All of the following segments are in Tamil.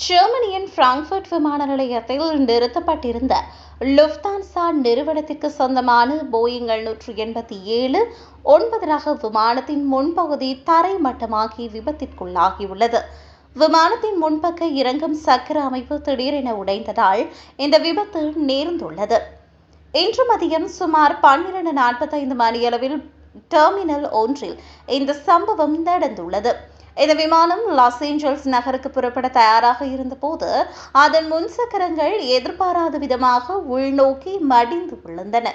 ஜெர்மனியின் பிராங்க்ஃபர்ட் விமான நிலையத்தில் நிறுத்தப்பட்டிருந்த லுஃப்தான்சா நிறுவனத்திற்கு சொந்தமான போயிங் 787-9 ரக விமானத்தின் முன்பகுதி தரைமட்டமாகி விபத்திற்குள்ளாகியுள்ளது. விமானத்தின் முன்பக்க இறங்கும் சக்கர அமைப்பு திடீரென உடைந்ததால் இந்த விபத்து நேர்ந்துள்ளது. இன்று மதியம் சுமார் 12:45 மணியளவில் டெர்மினல் ஒன்றில் இந்த சம்பவம் நடந்துள்ளது. இந்த விமானம் லாஸ் ஏஞ்சல்ஸ் நகருக்கு புறப்பட தயாராக இருந்தபோது அதன் முன்சக்கரங்கள் எதிர்பாராத விதமாக உள்நோக்கி மடிந்து விழுந்தன.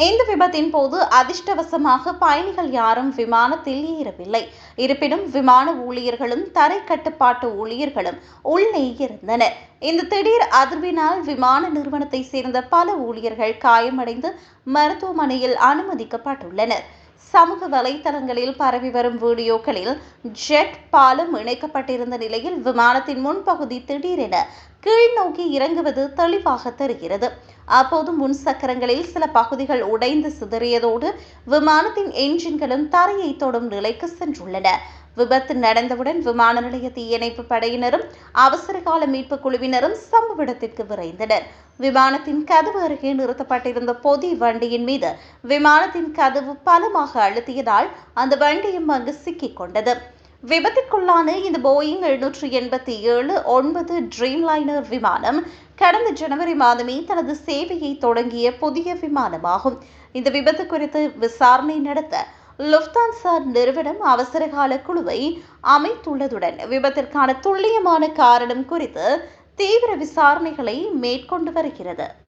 இந்த விபத்தின் போது அதிர்ஷ்டவசமாக பயணிகள் யாரும் விமானத்தில் ஏறவில்லை. இருப்பினும் விமான ஊழியர்களும் தரை கட்டுப்பாட்டு ஊழியர்களும் உள்ளே இருந்தனர். இந்த திடீர் அதிர்வினால் விமான நிறுவனத்தை சேர்ந்த பல ஊழியர்கள் காயமடைந்து மருத்துவமனையில் அனுமதிக்கப்பட்டுள்ளனர். சமூக வலைதளங்களில் பரவி வரும் வீடியோக்களில் ஜெட் பாலம் இணைக்கப்பட்டிருந்த நிலையில் விமானத்தின் முன்பகுதி திடீரென கீழ் நோக்கி இறங்குவது தெளிவாக தெரிகிறது. அப்போது முன் சக்கரங்களில் சில பகுதிகள் உடைந்து சிதறியதோடு விமானத்தின் என்ஜின்களும் தரையை தொடும் நிலைக்கு சென்றுள்ளன. விபத்து நடந்தவுடன் விமான நிலைய தீயணைப்பு படையினரும் அவசரகால மீட்பு குழுவினரும் சம்பவ இடத்திற்கு விரைந்தனர். விமானத்தின் கதவு அருகே நிறுத்தப்பட்டிருந்த பொதி வண்டியின் மீது விமானத்தின் கதவு பலமாக அழுத்தியதால் அந்த வண்டியும் அங்கு சிக்கிக் கொண்டது. விபத்திற்குள்ளான இந்த போயிங் 787-9 ட்ரீம்லைனர் விமானம் கடந்த ஜனவரி மாதமே தனது சேவையை தொடங்கிய புதிய விமானமாகும். இந்த விபத்து குறித்து விசாரணை நடத்த லுஃப்தான்சா நிறுவனம் அவசரகால குழுவை அமைத்துள்ளதுடன் விபத்திற்கான துல்லியமான காரணம் குறித்து தீவிர விசாரணைகளை மேற்கொண்டு வருகிறது.